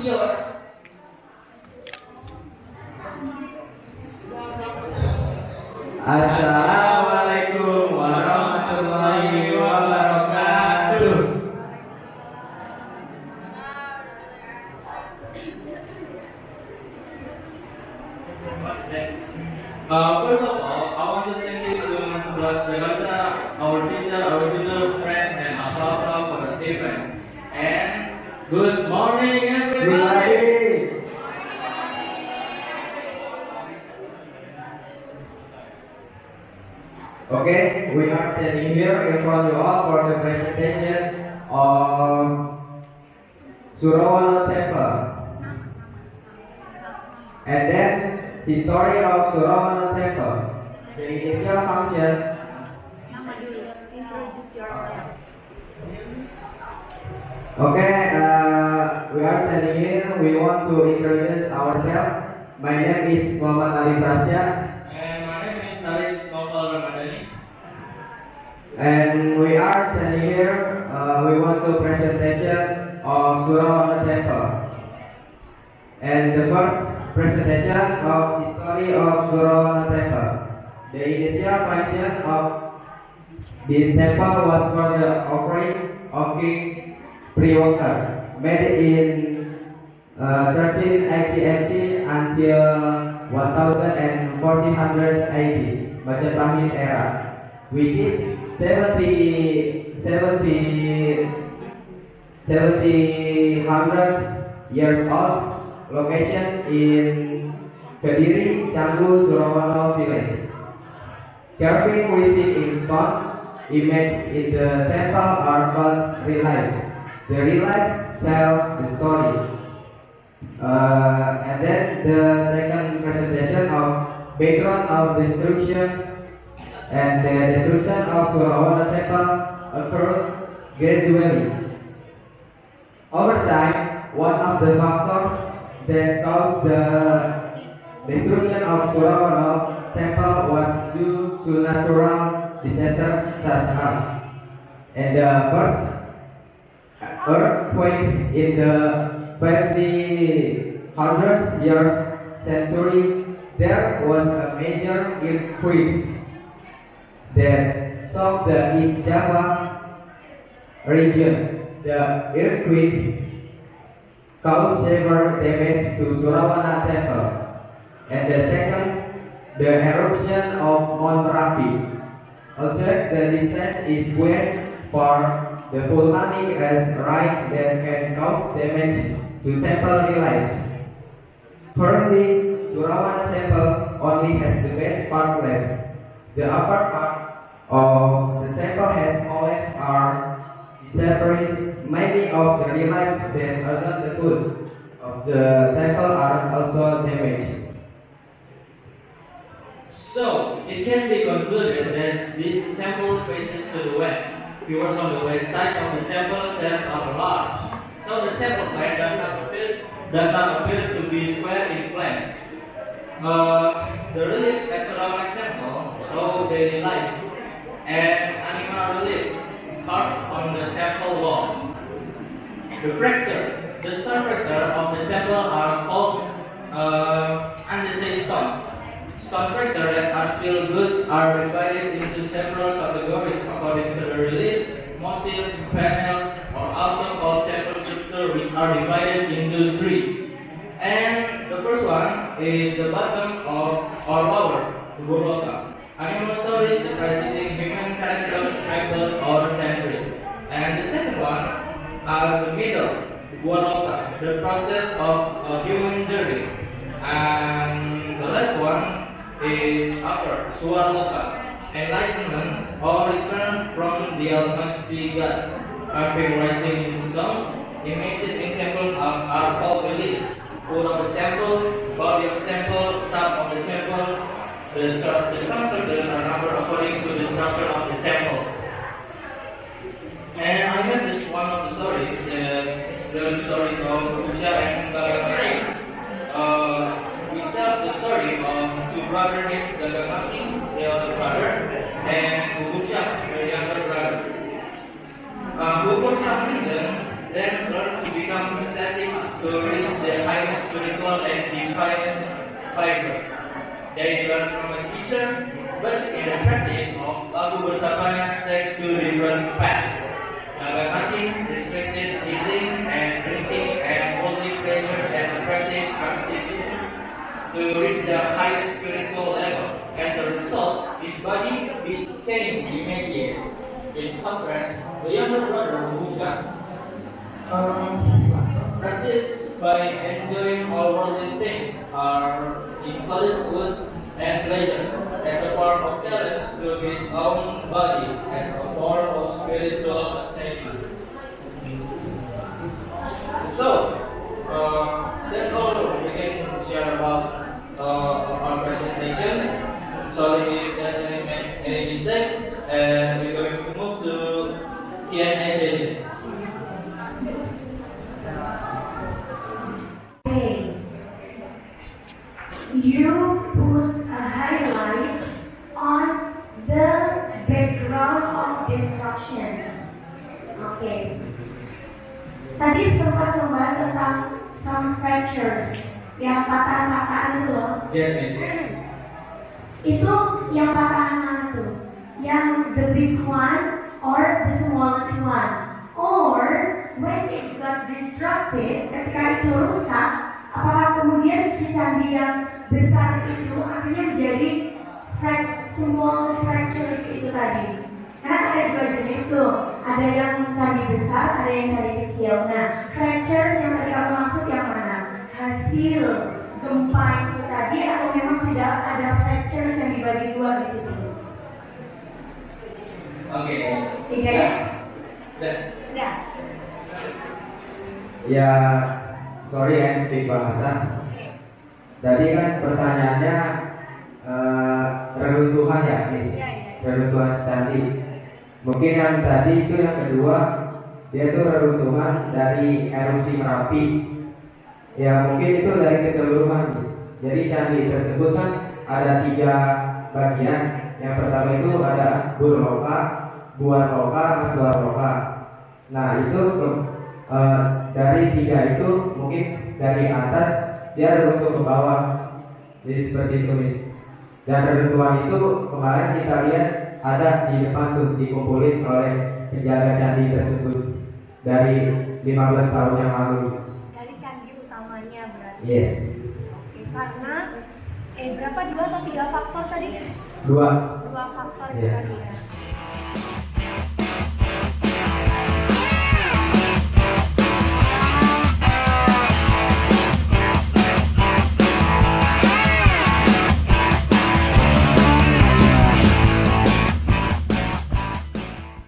your. Assalamualaikum warahmatullahi wabarakatuh. First of all, I want to thank you to Mas Jakarta, our teacher, our tutors, friends, and Afra for the event. And good morning, everybody. Okay, we are standing here in front of you all for the presentation of Surawana Temple. And then, the story of Surawana Temple. The initial function. Introduce yourself. Okay, we are standing here. We want to introduce ourselves. My name is Muhammad Ali Prasya. And my name is Haris Novel Ramadhani. And we are standing here. We want to presentation of Surawana Temple. And the first presentation of the story of Surawana Temple. The initial function of this temple was for the offering of King Priwaka, made in 1380 until 1480 Majapahit era, which is 100 years old. Location in Kediri, Canggu, Surawana village. Carving written in stone, images in the temple are called reliefs. The relief tell the story. And then the second presentation of background of destruction and the destruction of Surawana temple occurred gradually. Over time, one of the factors that caused the destruction of Surawana temple was due to natural disaster such as and the first earthquake in the 2000 years century. There was a major earthquake that shocked the East Java region. The earthquake caused severe damage to Surawana temple. And the second, the eruption of Mount Merapi. Also, the distance is great for the volcanic rise that can cause damage to temple reliefs. Currently, Surawana temple only has the base part left. The upper part of the temple has columns are separate. Many of the reliefs that are not the foot of the temple are also damaged. So, it can be concluded that this temple faces to the west. Viewers on the west side of the temple stairs are large. So the temple plan does not appear to be square in plan. The reliefs at Surawana temple show daily life and animal reliefs carved on the temple walls. The stone fracture of the temple are called andesite stones. Stone fracture that are still good are divided into several categories according to the reliefs, motifs, panels, or also called temple structure, which are divided into three. And the first one is the bottom of or lower, the Goloka. Animal stories representing human characters, tribals, or centuries. And the second one are the middle, Guanoka, the process of a human journey. And the last one is upper, Suarloka, enlightenment or return from the Almighty God. Carving writing in stone, images in temples are called reliefs. Foot of the temple, body of the temple, top of the temple. The stone structures are numbered according to the structure of the temple. And I heard this one of the stories, the stories of Usha and Gagamati. Which tells the story of two brothers named Gagamati, the elder brother, and Usha, the younger brother. Who for some reason then learn to become ascetic to reach the highest spiritual and divine fiber. They learn from a teacher, but in the practice of Lagu Bertapanya take two different paths. Naga hunting, restricted eating and drinking, and worldly pleasures as a practice constitution to reach the highest spiritual level. As a result, his body became emaciated. In contrast, the younger brother Musa practice by enjoying all worldly things are included food and pleasure as a form of challenge to his own body as a form of spiritual attainment. So, that's all we can share about our presentation. Sorry if there's any mistake, and we're going to move to Q&A session. Okay. You put a highlight on the background of destructions. Oke. Tadi sempat membahas tentang some fractures, yang patahan-patahan itu loh. Yes, miss. Itu yang patahan mana tuh? Yang the big one or the smallest one? Or when it got disrupted, ketika itu rusak, apakah kemudian si candi yang besar itu akhirnya menjadi small fractures itu tadi? Karena ada dua jenis tuh, ada yang candi besar, ada yang candi kecil. Nah, fractures yang tadi kamu maksud yang mana? Hasil gempa itu tadi, atau memang tidak ada fractures yang dibagi dua di situ? Oke. Tiga ya? Ya. Ya, sorry ya speak bahasa. Tadi kan pertanyaannya reruntuhan ya, Miss. Reruntuhan candi. Mungkin yang tadi itu yang kedua, dia itu reruntuhan dari erupsi Merapi. Ya mungkin itu dari keseluruhan, Miss. Jadi candi tersebut kan ada 3 bagian. Yang pertama itu ada Burloka, Buarloka, Maswarloka. Nah itu dari 3 itu mungkin dari atas dia runtuh ke bawah. Jadi seperti itu, Miss. Dan reruntuhan itu kemarin kita lihat ada di depan tuh dikumpulin oleh penjaga candi tersebut dari 15 tahun yang lalu. Dari candi utamanya berarti. Yes. Oke, karena berapa 2 atau 3 faktor tadi? 2. 2 faktor itu Iya. tadi ya.